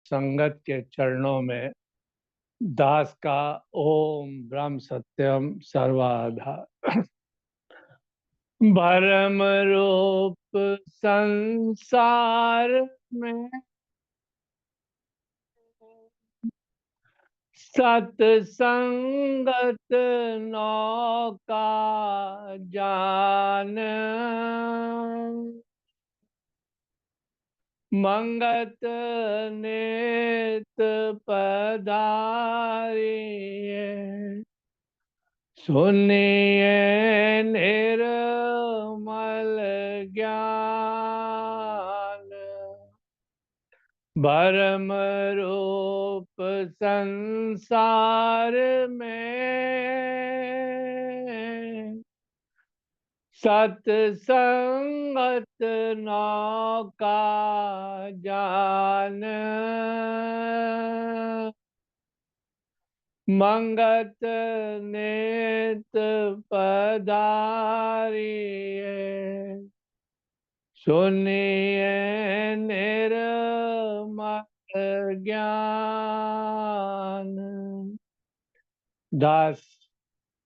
संगत के चरणों में दास का ओम ब्रह्म सत्यम सर्वाधार भरम रूप संसार में सतसंगत नौका जान मंगत नेत पधारिये सुनिए निर्मल ज्ञान भरम रूप संसार में सतसंगत नौका जान मंगत नेत पधारिये सुनिए निर्मल ज्ञान। दास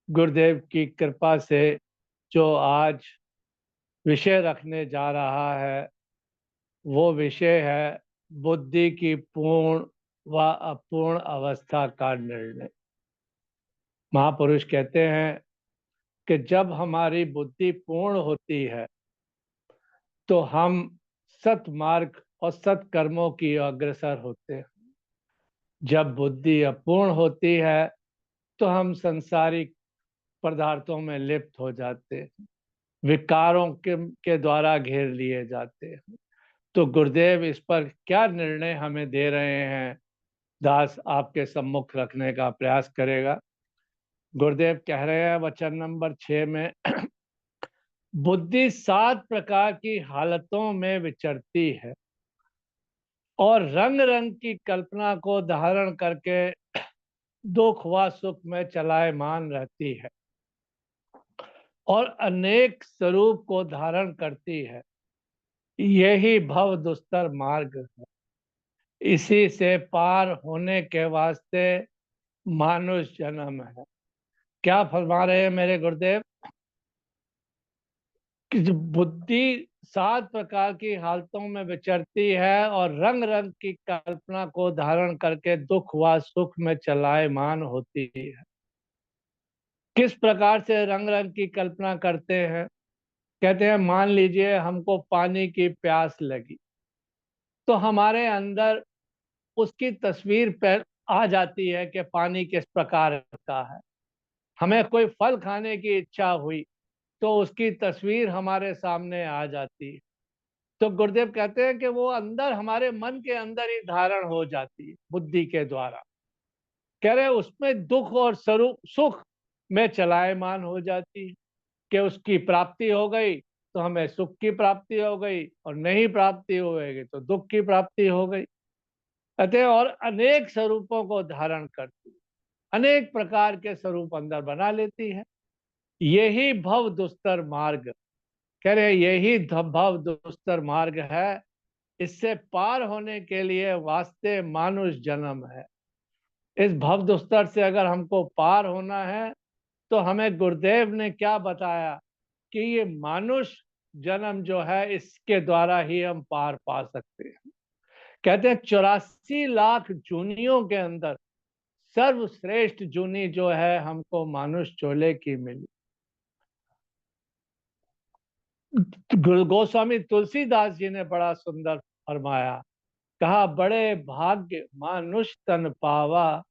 गुरुदेव की कृपा से जो आज विषय रखने जा रहा है वो विषय है बुद्धि की पूर्ण व अपूर्ण अवस्था का निर्णय। महापुरुष कहते हैं कि जब हमारी बुद्धि पूर्ण होती है तो हम सत्मार्ग और सत्कर्मों की अग्रसर होते हैं। जब बुद्धि अपूर्ण होती है तो हम संसारिक पदार्थों में लिप्त हो जाते हैं, विकारों के द्वारा घेर लिए जाते हैं। तो गुरुदेव इस पर क्या निर्णय हमें दे रहे हैं, दास आपके सम्मुख रखने का प्रयास करेगा। गुरुदेव कह रहे हैं वचन नंबर 6 में बुद्धि 7 प्रकार की हालतों में विचरती है और रंग रंग की कल्पना को धारण करके दुख व सुख में चलायमान रहती है और अनेक स्वरूप को धारण करती है। यही भव दुस्तर मार्ग है। इसी से पार होने के वास्ते मानुष जन्म है। क्या फरमा रहे हैं मेरे गुरुदेव कि जो बुद्धि 7 प्रकार की हालतों में विचरती है और रंग रंग की कल्पना को धारण करके दुख व सुख में चलायमान होती है। किस प्रकार से रंग रंग की कल्पना करते हैं? कहते हैं मान लीजिए हमको पानी की प्यास लगी तो हमारे अंदर उसकी तस्वीर पर आ जाती है कि पानी किस प्रकार का है। हमें कोई फल खाने की इच्छा हुई तो उसकी तस्वीर हमारे सामने आ जाती है। तो गुरुदेव कहते हैं कि वो अंदर हमारे मन के अंदर ही धारण हो जाती है बुद्धि के द्वारा। कह रहे उसमें दुख और स्वरूप सुख में चलायमान हो जाती है कि उसकी प्राप्ति हो गई तो हमें सुख की प्राप्ति हो गई और नहीं प्राप्ति होगी तो दुख की प्राप्ति हो गई। अतः और अनेक स्वरूपों को धारण करती, अनेक प्रकार के स्वरूप अंदर बना लेती है। यही भव दुस्तर मार्ग, कह रहे यही भव दुस्तर मार्ग है। इससे पार होने के लिए वास्ते मानुष जन्म है। इस भव दुस्तर से अगर हमको पार होना है तो हमें गुरुदेव ने क्या बताया कि ये मानुष जन्म जो है इसके द्वारा ही हम पार पा सकते हैं। कहते हैं 84 लाख जूनियों के अंदर सर्वश्रेष्ठ जूनी जो है हमको मानुष चोले की मिली। गोस्वामी तुलसीदास जी ने बड़ा सुंदर फरमाया, कहा बड़े भाग्य मानुष तन पावा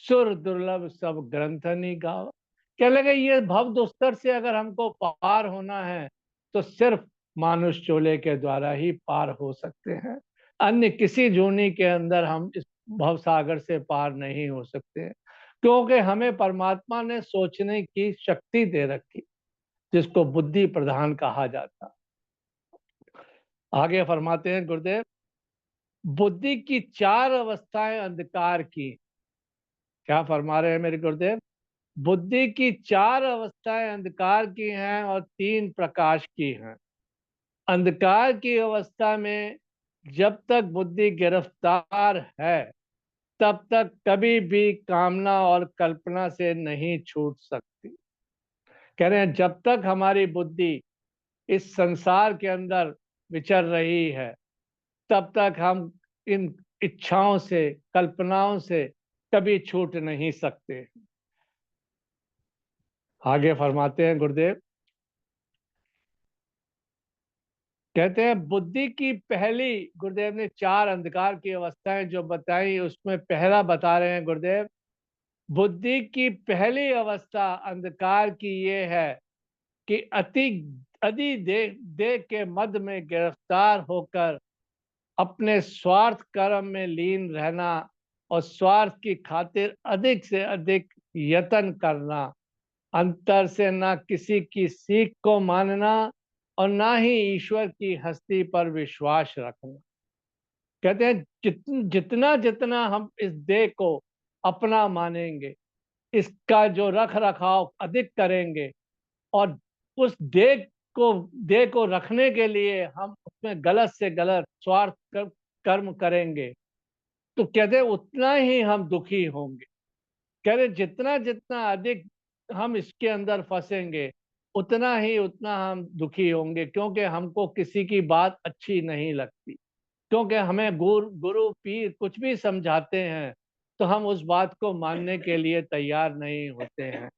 सुर दुर्लभ सब ग्रंथनी गावा। कह लगे ये भव दुस्तर से अगर हमको पार होना है तो सिर्फ मानुष चोले के द्वारा ही पार हो सकते हैं। अन्य किसी जूनी के अंदर हम इस भव सागर से पार नहीं हो सकते, क्योंकि हमें परमात्मा ने सोचने की शक्ति दे रखी जिसको बुद्धि प्रधान कहा जाता। आगे फरमाते हैं गुरुदेव बुद्धि की 4 अवस्थाएं अंधकार की। क्या फरमा रहे हैं मेरे गुरुदेव? बुद्धि की 4 अवस्थाएं अंधकार की हैं और 3 प्रकाश की हैं। अंधकार की अवस्था में जब तक बुद्धि गिरफ्तार है तब तक कभी भी कामना और कल्पना से नहीं छूट सकती। कह रहे हैं जब तक हमारी बुद्धि इस संसार के अंदर विचर रही है तब तक हम इन इच्छाओं से, कल्पनाओं से कभी छूट नहीं सकते। आगे फरमाते हैं गुरुदेव, कहते हैं बुद्धि की पहली, गुरुदेव ने 4 अंधकार की अवस्थाएं जो बताई उसमें पहला बता रहे हैं गुरुदेव, बुद्धि की पहली अवस्था अंधकार की ये है कि अति देह के मद में गिरफ्तार होकर अपने स्वार्थ कर्म में लीन रहना और स्वार्थ की खातिर अधिक से अधिक यत्न करना, अंतर से ना किसी की सीख को मानना और ना ही ईश्वर की हस्ती पर विश्वास रखना। कहते हैं जितना जितना हम इस देह को अपना मानेंगे, इसका जो रख रखाव अधिक करेंगे और उस देह को रखने के लिए हम उसमें गलत से गलत स्वार्थ कर्म करेंगे तो कहते हैं उतना ही हम दुखी होंगे। कह रहे जितना जितना अधिक हम इसके अंदर फंसेंगे उतना हम दुखी होंगे, क्योंकि हमको किसी की बात अच्छी नहीं लगती, क्योंकि हमें गुरु पीर कुछ भी समझाते हैं तो हम उस बात को मानने के लिए तैयार नहीं होते हैं।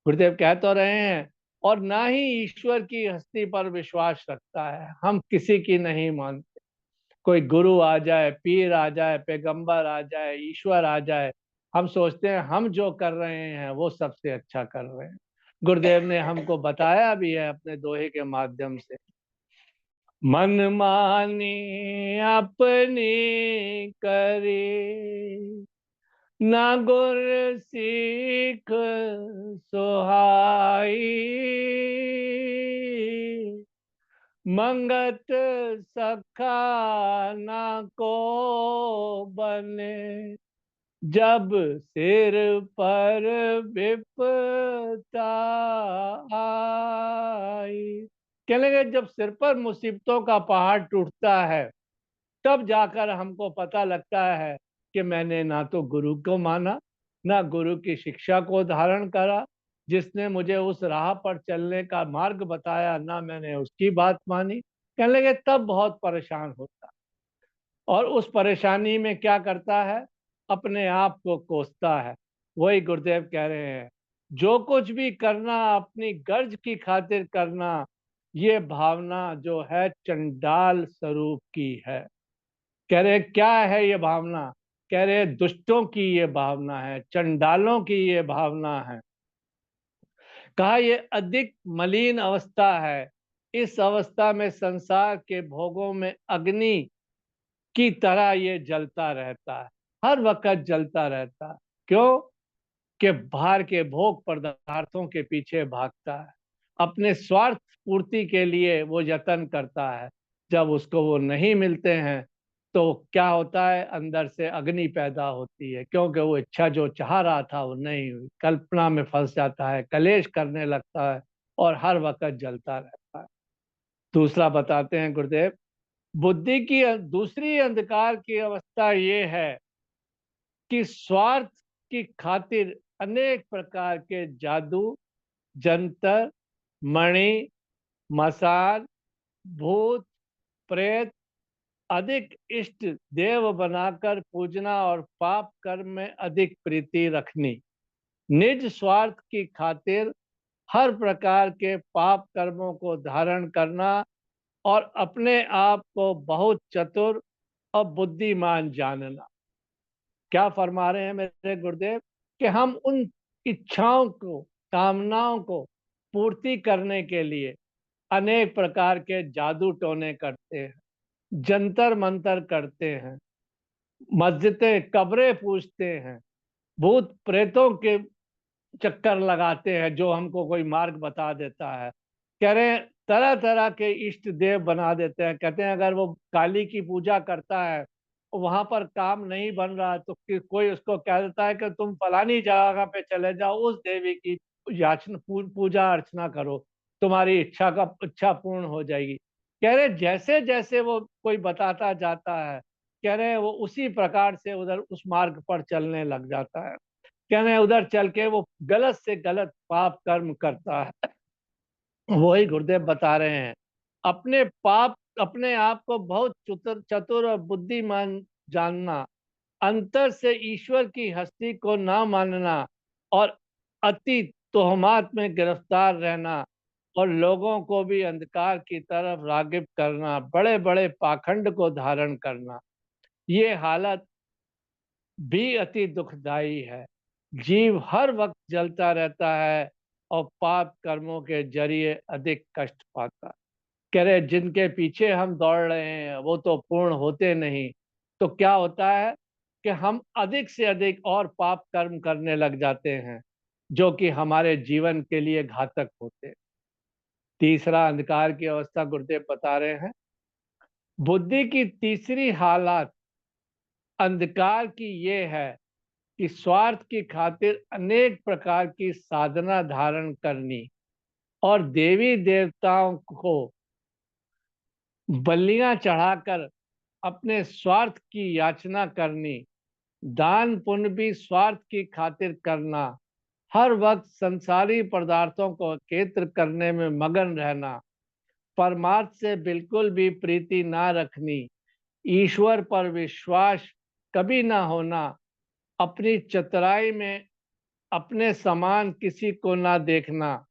गुरुदेव कह तो रहे हैं और ना ही ईश्वर की हस्ती पर विश्वास रखता है, हम किसी की नहीं मानते। कोई गुरु आ जाए, पीर आ जाए, पैगंबर आ जाए, ईश्वर आ जाए, हम सोचते हैं हम जो कर रहे हैं वो सबसे अच्छा कर रहे हैं। गुरुदेव ने हमको बताया भी है अपने दोहे के माध्यम से, मन मानी अपनी करे, ना गुर सीख सुहाई, मंगत सखा ना को बने, जब सिर पर विपता आई। कहने लगे जब सिर पर मुसीबतों का पहाड़ टूटता है तब जाकर हमको पता लगता है कि मैंने ना तो गुरु को माना, ना गुरु की शिक्षा को धारण करा, जिसने मुझे उस राह पर चलने का मार्ग बताया ना मैंने उसकी बात मानी। कहने लगे तब बहुत परेशान होता और उस परेशानी में क्या करता है, अपने आप को कोसता है। वही गुरुदेव कह रहे हैं जो कुछ भी करना अपनी गर्ज की खातिर करना, ये भावना जो है चंडाल स्वरूप की है। कह रहे क्या है ये भावना, कह रहे दुष्टों की ये भावना है, चंडालों की ये भावना है। कहा ये अधिक मलिन अवस्था है, इस अवस्था में संसार के भोगों में अग्नि की तरह ये जलता रहता है, हर वक्त जलता रहता है। क्यों? कि बाहर के भोग पदार्थों के पीछे भागता है, अपने स्वार्थ पूर्ति के लिए वो यत्न करता है। जब उसको वो नहीं मिलते हैं तो क्या होता है, अंदर से अग्नि पैदा होती है, क्योंकि वो इच्छा जो चाह रहा था वो नहीं हुई, कल्पना में फंस जाता है, कलेश करने लगता है और हर वक्त जलता रहता है। दूसरा बताते हैं गुरुदेव, बुद्धि की दूसरी अंधकार की अवस्था ये है कि स्वार्थ की खातिर अनेक प्रकार के जादू, जंतर, मणि, मसान, भूत, प्रेत, अधिक इष्ट देव बनाकर पूजना और पाप कर्म में अधिक प्रीति रखनी, निज स्वार्थ की खातिर हर प्रकार के पाप कर्मों को धारण करना और अपने आप को बहुत चतुर और बुद्धिमान जानना। क्या फरमा रहे हैं मेरे गुरुदेव कि हम उन इच्छाओं को, कामनाओं को पूर्ति करने के लिए अनेक प्रकार के जादू टोने करते हैं, जंतर मंतर करते हैं, मस्जिदें कब्रें पूजते हैं, भूत प्रेतों के चक्कर लगाते हैं जो हमको कोई मार्ग बता देता है। कह रहे हैं तरह तरह के इष्ट देव बना देते हैं। कहते हैं अगर वो काली की पूजा करता है वहां पर काम नहीं बन रहा तो कोई उसको कह देता है कि तुम फलानी जगह पे चले जाओ, उस देवी की याचना पूजा अर्चना करो, तुम्हारी इच्छा पूर्ण हो जाएगी। कह रहे जैसे जैसे वो कोई बताता जाता है, कह रहे वो उसी प्रकार से उधर उस मार्ग पर चलने लग जाता है। कह रहे उधर चल के वो गलत से गलत पाप कर्म करता है। वही गुरुदेव बता रहे हैं, अपने आप को बहुत चतुर चतुर और बुद्धिमान जानना, अंतर से ईश्वर की हस्ती को ना मानना, और अति तोहमात में गिरफ्तार रहना, और लोगों को भी अंधकार की तरफ रागिब करना, बड़े बड़े पाखंड को धारण करना, ये हालत भी अति दुखदाई है। जीव हर वक्त जलता रहता है और पाप कर्मों के जरिए अधिक कष्ट पाता है। कह रहे जिनके पीछे हम दौड़ रहे हैं वो तो पूर्ण होते नहीं, तो क्या होता है कि हम अधिक से अधिक और पाप कर्म करने लग जाते हैं, जो कि हमारे जीवन के लिए घातक होते हैं। तीसरा अंधकार की अवस्था गुरुदेव बता रहे हैं, बुद्धि की तीसरी हालत अंधकार की ये है कि स्वार्थ की खातिर अनेक प्रकार की साधना धारण करनी, और देवी देवताओं को बलियां चढ़ाकर अपने स्वार्थ की याचना करनी, दान पुण्य भी स्वार्थ की खातिर करना, हर वक्त संसारी पदार्थों को एकत्र करने में मगन रहना, परमार्थ से बिल्कुल भी प्रीति ना रखनी, ईश्वर पर विश्वास कभी ना होना, अपनी चतुराई में अपने समान किसी को ना देखना,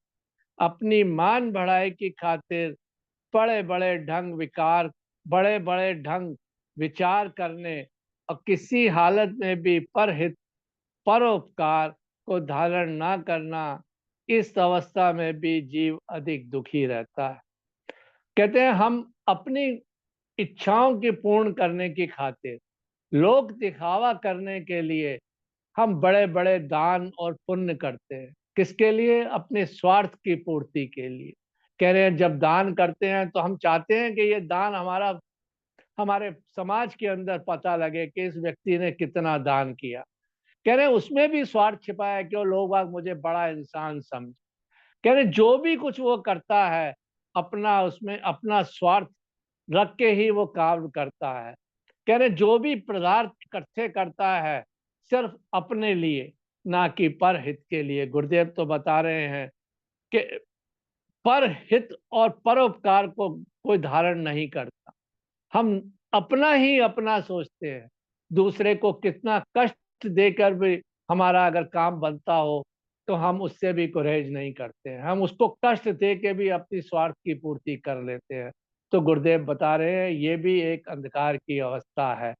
अपनी मान बढ़ाई की खातिर बड़े बड़े ढंग विकार बड़े बड़े ढंग विचार करने, और किसी हालत में भी परहित परोपकार को धारण ना करना, इस अवस्था में भी जीव अधिक दुखी रहता है। कहते हैं हम अपनी इच्छाओं की पूर्ण करने की खातिर, लोक दिखावा करने के लिए हम बड़े बड़े दान और पुण्य करते हैं। किसके लिए? अपने स्वार्थ की पूर्ति के लिए। कह रहे हैं जब दान करते हैं तो हम चाहते हैं कि ये दान हमारे समाज के अंदर पता लगे कि इस व्यक्ति ने कितना दान किया। कह रहे हैं उसमें भी स्वार्थ छिपा है कि वो लोग बाग मुझे बड़ा इंसान समझ। कह रहे जो भी कुछ वो करता है अपना उसमें अपना स्वार्थ रख के ही वो काम करता है। कह रहे जो भी पदार्थ इकट्ठे करता है सिर्फ अपने लिए, ना कि परहित के लिए। गुरुदेव तो बता रहे हैं कि परहित और परोपकार को कोई धारण नहीं करता। हम अपना ही अपना सोचते हैं, दूसरे को कितना कष्ट देकर भी हमारा अगर काम बनता हो तो हम उससे भी गुरेज नहीं करते हैं, हम उसको कष्ट दे के भी अपनी स्वार्थ की पूर्ति कर लेते हैं। तो गुरुदेव बता रहे हैं ये भी एक अंधकार की अवस्था है,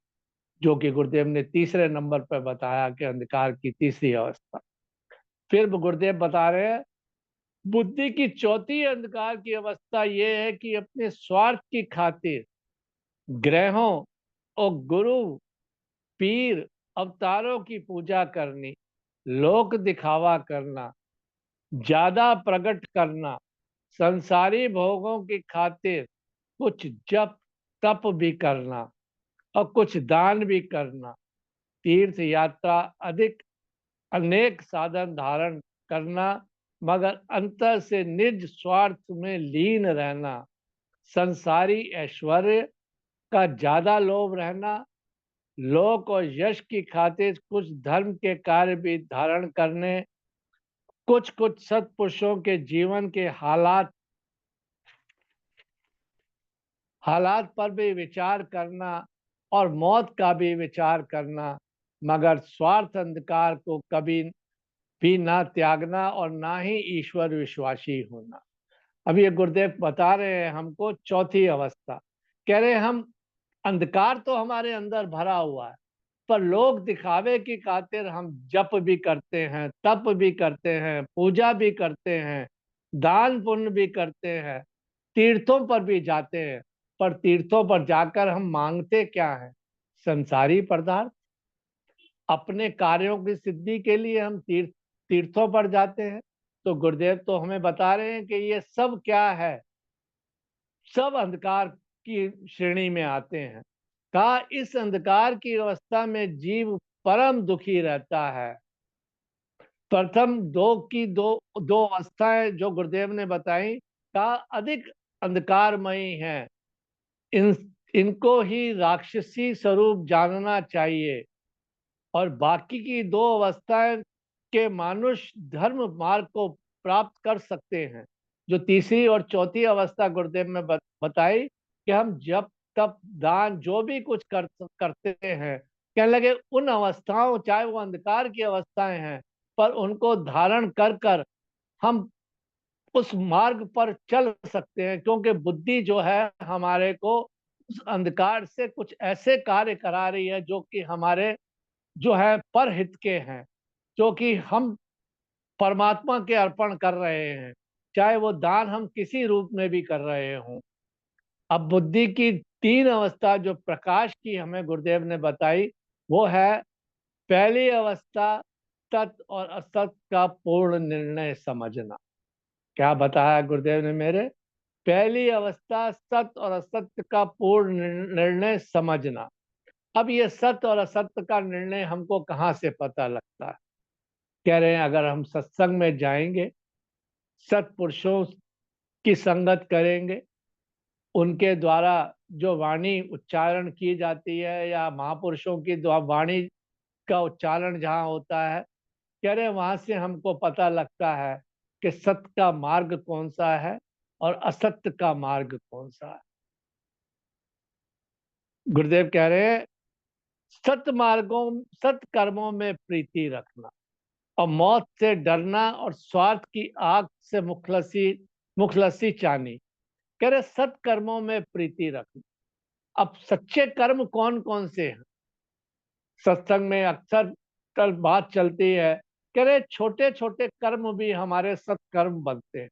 जो कि गुरुदेव ने तीसरे नंबर पर बताया कि अंधकार की तीसरी अवस्था। फिर गुरुदेव बता रहे हैं बुद्धि की चौथी अंधकार की अवस्था ये है कि अपने स्वार्थ की खातिर ग्रहों और गुरु पीर अवतारों की पूजा करनी, लोक दिखावा करना, ज्यादा प्रकट करना, संसारी भोगों की खातिर कुछ जप तप भी करना, और कुछ दान भी करना, तीर्थ यात्रा अधिक अनेक साधन धारण करना, मगर अंतर से निज स्वार्थ में लीन रहना, संसारी ऐश्वर्य का ज्यादा लोभ रहना, लोक और यश की खातिर कुछ धर्म के कार्य भी धारण करने, कुछ कुछ सत्पुरुषों के जीवन के हालात पर भी विचार करना, और मौत का भी विचार करना, मगर स्वार्थ अंधकार को कभी भी ना त्यागना और ना ही ईश्वर विश्वासी होना। अब ये गुरुदेव बता रहे हैं हमको चौथी अवस्था। कह रहे हम अंधकार तो हमारे अंदर भरा हुआ है, पर लोग दिखावे की खातिर हम जप भी करते हैं, तप भी करते हैं, पूजा भी करते हैं, दान पुण्य भी करते हैं, तीर्थों पर भी जाते हैं। पर तीर्थों पर जाकर हम मांगते क्या है? संसारी पदार्थ। अपने कार्यों की सिद्धि के लिए हम तीर्थों पर जाते हैं। तो गुरुदेव तो हमें बता रहे हैं कि ये सब क्या है, सब अंधकार की श्रेणी में आते हैं। कहा इस अंधकार की अवस्था में जीव परम दुखी रहता है। प्रथम दो अवस्थाएं जो गुरुदेव ने बताई, कहा अधिक अंधकारमयी हैं, इन इनको ही राक्षसी स्वरूप जानना चाहिए और बाकी की दो अवस्थाएं के मानुष धर्म मार्ग को प्राप्त कर सकते हैं। जो तीसरी और चौथी अवस्था गुरुदेव में बताई कि हम जब तब दान जो भी कुछ करते हैं, कहने लगे उन अवस्थाओं, चाहे वो अंधकार की अवस्थाएं हैं, पर उनको धारण कर कर हम उस मार्ग पर चल सकते हैं, क्योंकि बुद्धि जो है हमारे को उस अंधकार से कुछ ऐसे कार्य करा रही है जो कि हमारे जो है परहित के हैं, जो कि हम परमात्मा के अर्पण कर रहे हैं, चाहे वो दान हम किसी रूप में भी कर रहे हों। अब बुद्धि की तीन अवस्था जो प्रकाश की हमें गुरुदेव ने बताई, वो है पहली अवस्था सत्य और असत्य का पूर्ण निर्णय समझना। क्या बताया गुरुदेव ने मेरे? पहली अवस्था सत्य और असत्य का पूर्ण निर्णय समझना। अब ये सत्य और असत्य का निर्णय हमको कहाँ से पता लगता है? कह रहे हैं अगर हम सत्संग में जाएंगे, सत्पुरुषों की संगत करेंगे, उनके द्वारा जो वाणी उच्चारण की जाती है या महापुरुषों की वाणी का उच्चारण जहाँ होता है, कह रहे हैं वहां से हमको पता लगता है कि सत्य का मार्ग कौन सा है और असत्य का मार्ग कौन सा है। गुरुदेव कह रहे हैं सत्य मार्गों, सत्य कर्मों में प्रीति रखना और मौत से डरना और स्वार्थ की आग से मुखलसी मुखलसी चाहनी। कह रहे सत्कर्मों में प्रीति रखना। अब सच्चे कर्म कौन कौन से हैं? सत्संग में अक्सर कल बात चलती है, कह रहे छोटे छोटे कर्म भी हमारे सत्कर्म बनते हैं।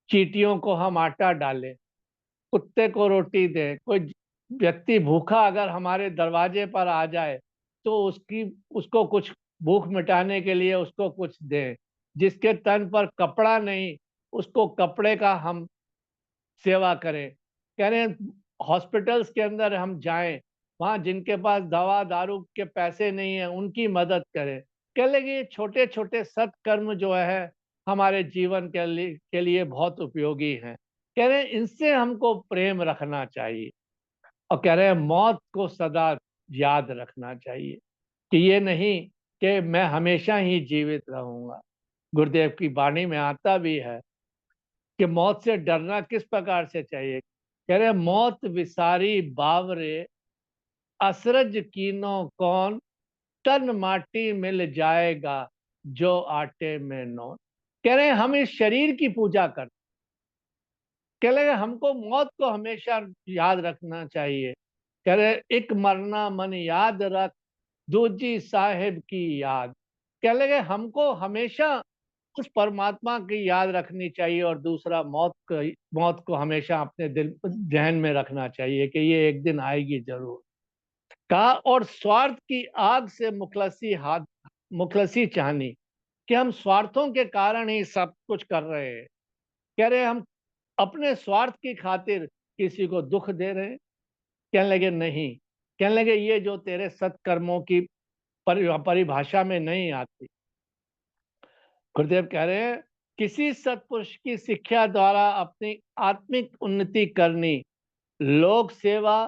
चींटियों को हम आटा डालें, कुत्ते को रोटी दें, कोई व्यक्ति भूखा अगर हमारे दरवाजे पर आ जाए तो उसको कुछ भूख मिटाने के लिए उसको कुछ दें। जिसके तन पर कपड़ा नहीं, उसको कपड़े का हम सेवा करें। कह रहे हैं हॉस्पिटल्स के अंदर हम जाएं, वहां जिनके पास दवा दारू के पैसे नहीं है उनकी मदद करें। कह लगे ये छोटे छोटे सत्कर्म जो है हमारे जीवन के लिए बहुत उपयोगी हैं। कह रहे हैं इनसे हमको प्रेम रखना चाहिए और कह रहे हैं मौत को सदा याद रखना चाहिए कि ये नहीं कि मैं हमेशा ही जीवित रहूंगा। गुरुदेव की वाणी में आता भी है कि मौत से डरना किस प्रकार से चाहिए। कह रहे मौत विसारी बावरे, असरज कीनो कौन, तन माटी मिल जाएगा जो आटे में नौन। कह रहे हम इस शरीर की पूजा करते, कह रहे हमको मौत को हमेशा याद रखना चाहिए। कह रहे एक मरना मन याद रख, दूजी साहेब की याद। कह लगे हमको हमेशा उस परमात्मा की याद रखनी चाहिए और दूसरा मौत को हमेशा अपने दिल जहन में रखना चाहिए कि ये एक दिन आएगी जरूर। कहा और स्वार्थ की आग से मुखलसी चाहनी, कि हम स्वार्थों के कारण ही सब कुछ कर रहे हैं। कह रहे हम अपने स्वार्थ की खातिर किसी को दुख दे रहे हैं। कहने लगे नहीं, कहने लगे ये जो तेरे सत्कर्मों की परिभाषा में नहीं आती। गुरुदेव कह रहे हैं किसी सत्पुरुष की शिक्षा द्वारा अपनी आत्मिक उन्नति करनी, लोक सेवा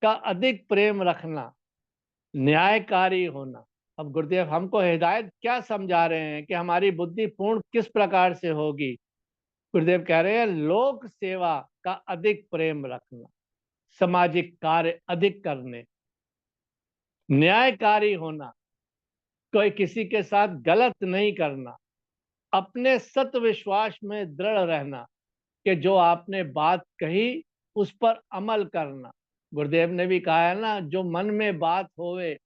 का अधिक प्रेम रखना, न्यायकारी होना। अब गुरुदेव हमको हिदायत क्या समझा रहे हैं कि हमारी बुद्धि पूर्ण किस प्रकार से होगी? गुरुदेव कह रहे हैं लोक सेवा का अधिक प्रेम रखना, सामाजिक कार्य अधिक करने, न्यायकारी होना, कोई किसी के साथ गलत नहीं करना, अपने सत्य विश्वास में दृढ़ रहना कि जो आपने बात कही उस पर अमल करना। गुरुदेव ने भी कहा है ना, जो मन में बात होवे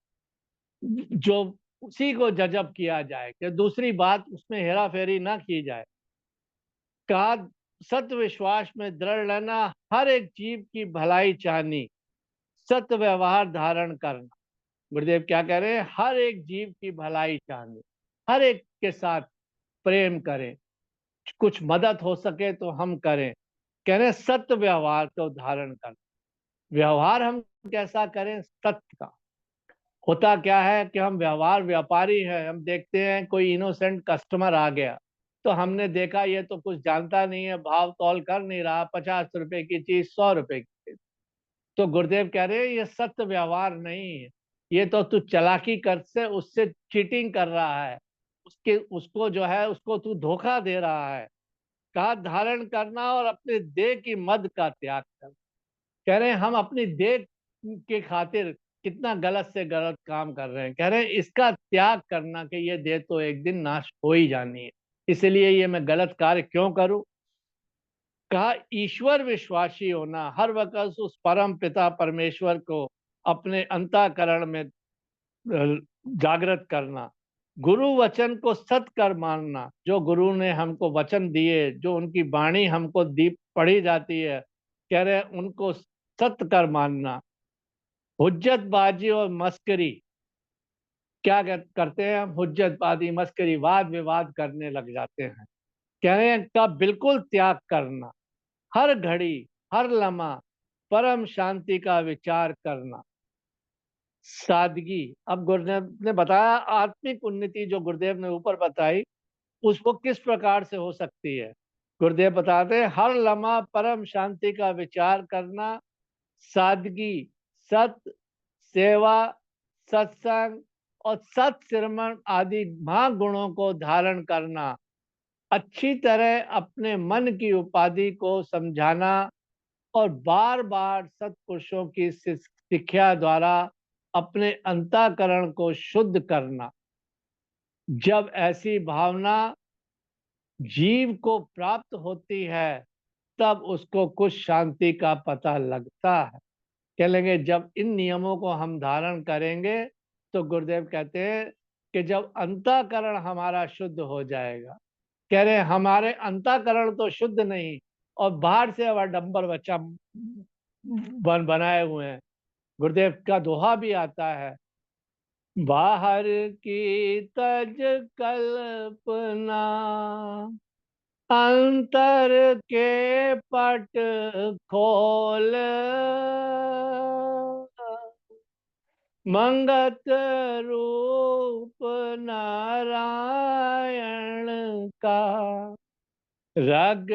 जो उसी को जजब किया जाए, कि दूसरी बात उसमें हेरा फेरी ना की जाए। कहा सत्य विश्वास में दृढ़ रहना, हर एक जीव की भलाई चाहनी, सत्य व्यवहार धारण करना। गुरुदेव क्या कह रहे हैं? हर एक जीव की भलाई चाहनी, हर एक के साथ प्रेम करें, कुछ मदद हो सके तो हम करें। कह रहे सत्य व्यवहार को धारण कर। व्यवहार हम कैसा करें? सत्य का। होता क्या है कि हम व्यवहार व्यापारी हैं, हम देखते हैं कोई इनोसेंट कस्टमर आ गया तो हमने देखा ये तो कुछ जानता नहीं है, भाव तौल कर नहीं रहा, 50 रुपए की चीज 100 रुपए की। तो गुरुदेव कह रहे हैं ये सत्य व्यवहार नहीं है, ये तो तू चालाकी कर से उससे चीटिंग कर रहा है, उसके उसको जो है उसको तू धोखा दे रहा है। कहा धारण करना और अपने देह की मद का त्याग कर। कह रहे हैं हम अपनी देह के खातिर कितना गलत से गलत काम कर रहे हैं। कह रहे हैं इसका त्याग करना कि ये देह तो एक दिन नाश हो ही जानी है, इसलिए ये मैं गलत कार्य क्यों करूं। कहा ईश्वर विश्वासी होना, हर वक्त उस परम पिता परमेश्वर को अपने अंतःकरण में जागृत करना, गुरु वचन को सत कर मानना, जो गुरु ने हमको वचन दिए, जो उनकी वाणी हमको दी पढ़ी जाती है, कह रहे हैं उनको सत्य कर मानना। हुज्जतबाजी और मस्करी, क्या करते हैं हम, हुज्जतबाजी मस्करी वाद विवाद करने लग जाते हैं। कह रहे हैं का बिल्कुल त्याग करना, हर घड़ी हर लम्हा परम शांति का विचार करना। सादगी, अब गुरुदेव ने बताया आत्मिक उन्नति जो गुरुदेव ने ऊपर बताई उसको किस प्रकार से हो सकती है। गुरुदेव बताते हैं हर लम्हा परम शांति का विचार करना, सादगी, सत्य, सेवा, सत्संग और सत श्रवण आदि महागुणों को धारण करना, अच्छी तरह अपने मन की उपाधि को समझाना और बार बार सत्पुरुषों की शिक्षा द्वारा अपने अंतःकरण को शुद्ध करना। जब ऐसी भावना जीव को प्राप्त होती है तब उसको कुछ शांति का पता लगता है। कह लेंगे जब इन नियमों को हम धारण करेंगे तो गुरुदेव कहते हैं कि जब अंतःकरण हमारा शुद्ध हो जाएगा। कह रहे हैं हमारे अंतःकरण तो शुद्ध नहीं और बाहर से अब डंबर बच्चा बनाए हुए हैं। गुरुदेव का दोहा भी आता है, बाहर की तज कल्पना, अंतर के पट खोल, मंगत रूप नारायण का, रग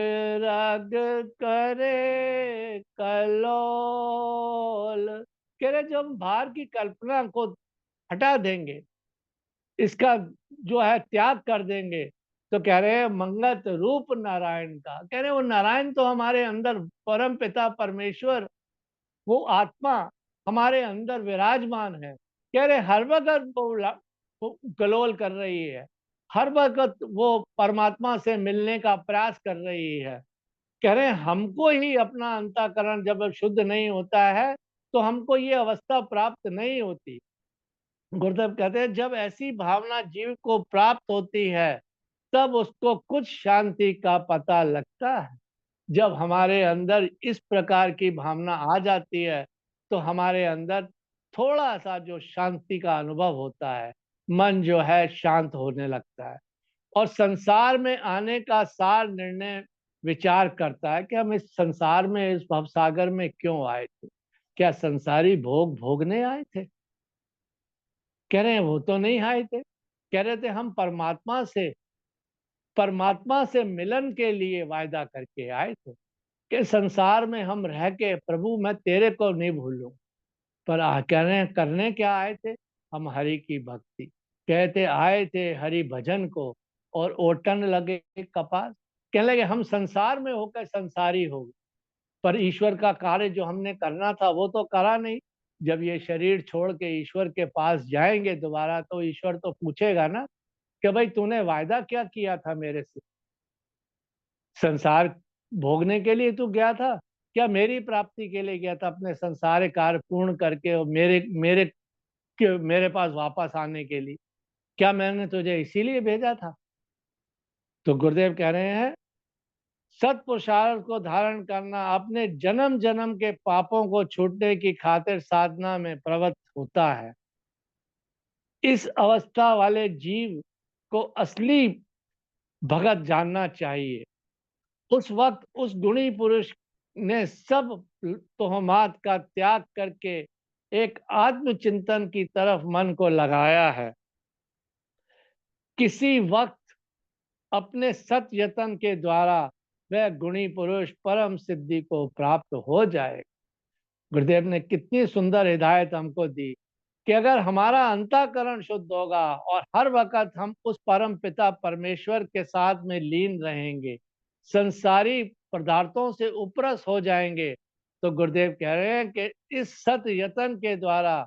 रग करे कलोल। कह रहे जब हम बाहर की कल्पना को हटा देंगे, इसका जो है त्याग कर देंगे, तो कह रहे हैं मंगत रूप नारायण का। कह रहे हैं वो नारायण तो हमारे अंदर परम पिता परमेश्वर, वो आत्मा हमारे अंदर विराजमान है। कह रहे हर वक्त वो गलोल कर रही है, हर वक्त वो परमात्मा से मिलने का प्रयास कर रही है। कह रहे हैं हमको ही अपना अंतःकरण जब शुद्ध नहीं होता है तो हमको ये अवस्था प्राप्त नहीं होती। गुरुदेव कहते हैं जब ऐसी भावना जीव को प्राप्त होती है तब उसको कुछ शांति का पता लगता है। जब हमारे अंदर इस प्रकार की भावना आ जाती है तो हमारे अंदर थोड़ा सा जो शांति का अनुभव होता है, मन जो है शांत होने लगता है और संसार में आने का सार निर्णय विचार करता है कि हम इस संसार में इस भवसागर में क्यों आए थे। क्या संसारी भोग भोगने आए थे? कह रहे हैं वो तो नहीं आए थे। कह रहे थे हम परमात्मा से मिलन के लिए वायदा करके आए थे कि संसार में हम रह के प्रभु मैं तेरे को नहीं भूलूं। पर कह रहे हैं करने क्या आए थे? हम हरि की भक्ति। कहते आए थे हरि भजन को और ओटन लगे कपास। कहने लगे हम संसार में होकर संसारी हो गए, पर ईश्वर का कार्य जो हमने करना था वो तो करा नहीं। जब ये शरीर छोड़ के ईश्वर के पास जाएंगे दोबारा तो ईश्वर तो पूछेगा ना कि भाई तूने वायदा क्या किया था मेरे से? संसार भोगने के लिए तू गया था, क्या मेरी प्राप्ति के लिए गया था अपने संसार कार्य पूर्ण करके और मेरे पास वापस आने के लिए? क्या मैंने तुझे इसीलिए भेजा था? तो गुरुदेव कह रहे हैं सत्पुरुषार्थ को धारण करना अपने जन्म जन्म के पापों को छूटने की खातिर साधना में प्रवृत्त होता है। इस अवस्था वाले जीव को असली भगत जानना चाहिए। उस वक्त उस गुणी पुरुष ने सब तोहमात का त्याग करके एक आत्मचिंतन की तरफ मन को लगाया है। किसी वक्त अपने सत यतन के द्वारा वह गुणी पुरुष परम सिद्धि को प्राप्त हो जाएगा। गुरुदेव ने कितनी सुंदर हिदायत हमको दी कि अगर हमारा अंतःकरण शुद्ध होगा और हर वक्त हम उस परम पिता परमेश्वर के साथ में लीन रहेंगे, संसारी पदार्थों से उपरस हो जाएंगे, तो गुरुदेव कह रहे हैं कि इस सत यतन के द्वारा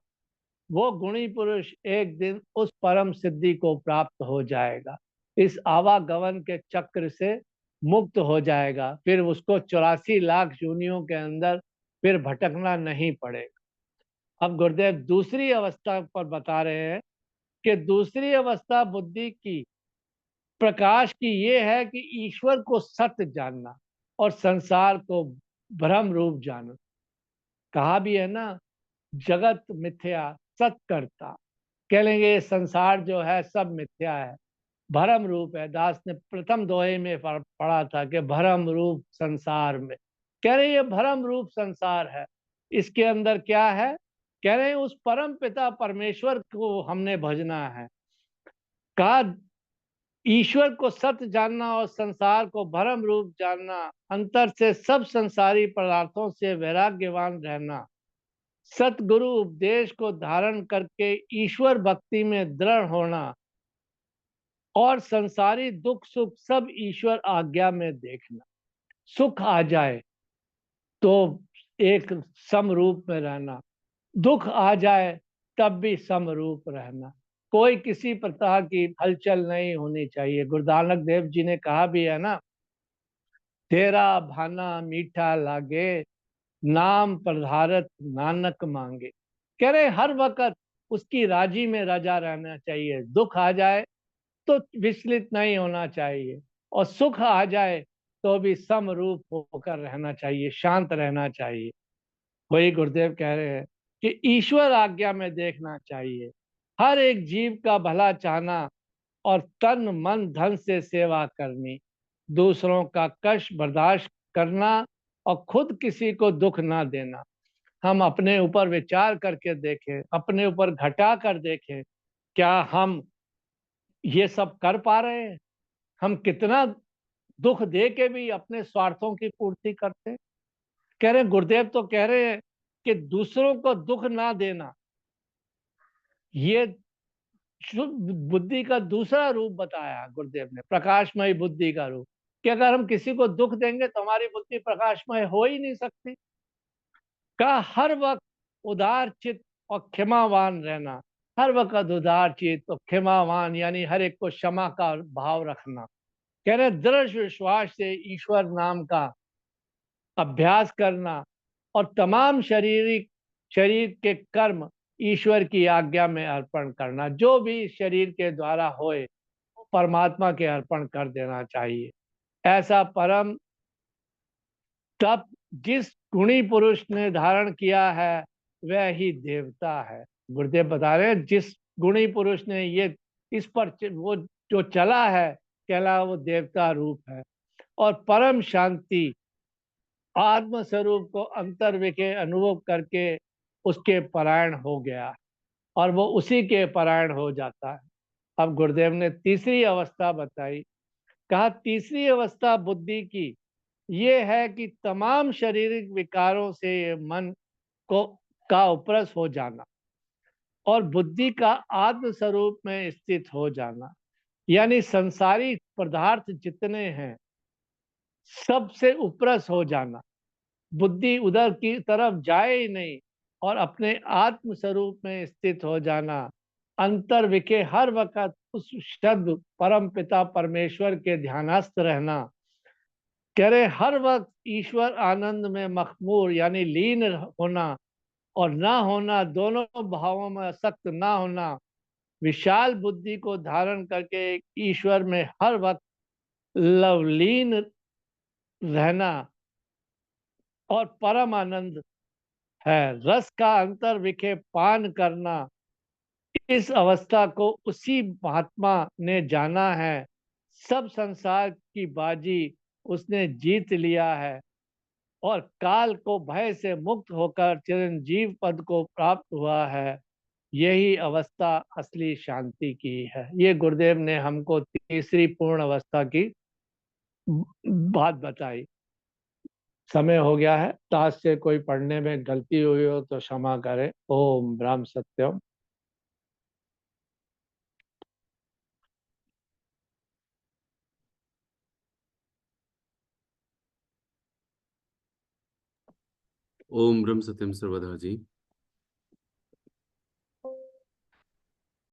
वो गुणी पुरुष एक दिन उस परम सिद्धि को प्राप्त हो जाएगा, इस आवागमन के चक्र से मुक्त हो जाएगा, फिर उसको 84 लाख योनियों के अंदर फिर भटकना नहीं पड़ेगा। अब गुरुदेव दूसरी अवस्था पर बता रहे हैं कि दूसरी अवस्था बुद्धि की, प्रकाश की, ये है कि ईश्वर को सत्य जानना और संसार को भ्रम रूप जानना। कहा भी है ना, जगत मिथ्या सत करता। कह लेंगे ये संसार जो है सब मिथ्या है, भरम रूप है। दास ने प्रथम दोहे में पढ़ा था कि भरम रूप संसार में। कह रहे ये भरम रूप संसार है, इसके अंदर क्या है? कह रहे उस परम पिता परमेश्वर को हमने भजना है। कहा ईश्वर को सत्य जानना और संसार को भरम रूप जानना, अंतर से सब संसारी पदार्थों से वैराग्यवान रहना, सतगुरु उपदेश को धारण करके ईश्वर भक्ति में दृढ़ होना और संसारी दुख सुख सब ईश्वर आज्ञा में देखना। सुख आ जाए तो एक समरूप में रहना, दुख आ जाए तब भी समरूप रहना, कोई किसी प्रकार की हलचल नहीं होनी चाहिए। गुरु नानक देव जी ने कहा भी है ना, तेरा भाना मीठा लागे, नाम पधारत नानक मांगे। कह रहे हर वक्त उसकी राजी में रजा रहना चाहिए, दुख आ जाए तो विचलित नहीं होना चाहिए और सुख आ जाए तो भी समरूप होकर रहना चाहिए, शांत रहना चाहिए। वही गुरुदेव कह रहे हैं कि ईश्वर आज्ञा में देखना चाहिए, हर एक जीव का भला चाहना और तन मन धन से सेवा करनी, दूसरों का कष्ट बर्दाश्त करना और खुद किसी को दुख ना देना। हम अपने ऊपर विचार करके देखें, अपने ऊपर घटा कर देखें, क्या हम ये सब कर पा रहे हैं? हम कितना दुख दे के भी अपने स्वार्थों की पूर्ति करते हैं। कह रहे हैं गुरुदेव तो कह रहे हैं कि दूसरों को दुख ना देना, ये बुद्धि का दूसरा रूप बताया गुरुदेव ने, प्रकाशमय बुद्धि का रूप। कि अगर हम किसी को दुख देंगे तो हमारी बुद्धि प्रकाशमय हो ही नहीं सकती। का हर वक्त उदार चित्त और क्षमावान रहना, हर वक्त उदार चित्त और क्षमावान यानी हर एक को क्षमा का भाव रखना। कह रहे दृढ़ विश्वास से ईश्वर नाम का अभ्यास करना और तमाम शरीर के कर्म ईश्वर की आज्ञा में अर्पण करना, जो भी शरीर के द्वारा होए परमात्मा के अर्पण कर देना चाहिए। ऐसा परम तप जिस गुणी पुरुष ने धारण किया है वह ही देवता है। गुरुदेव बता रहे हैं जिस गुणी पुरुष ने ये इस पर वो जो चला है, कहला वो देवता रूप है और परम शांति आत्म स्वरूप को अंतर्वे के अनुभव करके उसके परायण हो गया और वो उसी के परायण हो जाता है। अब गुरुदेव ने तीसरी अवस्था बताई। कहा तीसरी अवस्था बुद्धि की ये है कि तमाम शारीरिक विकारों से मन को का उपरस हो जाना और बुद्धि का आत्म स्वरूप में स्थित हो जाना, यानी संसारी पदार्थ जितने हैं सबसे उपरस हो जाना, बुद्धि उधर की तरफ जाए ही नहीं और अपने आत्म स्वरूप में स्थित हो जाना, अंतर विखे हर वक्त उस शब्द परम पिता परमेश्वर के ध्यानस्थ रहना। कह रहे हर वक्त ईश्वर आनंद में मखमूर यानी लीन होना और ना होना, दोनों भावों में आसक्त ना होना, विशाल बुद्धि को धारण करके ईश्वर में हर वक्त लवलीन रहना और परम आनंद है। रस का अंतर विखे पान करना, इस अवस्था को उसी महात्मा ने जाना है। सब संसार की बाजी उसने जीत लिया है और काल को भय से मुक्त होकर चिरंजीव पद को प्राप्त हुआ है। यही अवस्था असली शांति की है। ये गुरुदेव ने हमको तीसरी पूर्ण अवस्था की बात बताई। समय हो गया है। क्लास से कोई पढ़ने में गलती हुई हो तो क्षमा करें। ओम राम सत्यम। ओम ब्रह्म सत्यम सर्वदा जी।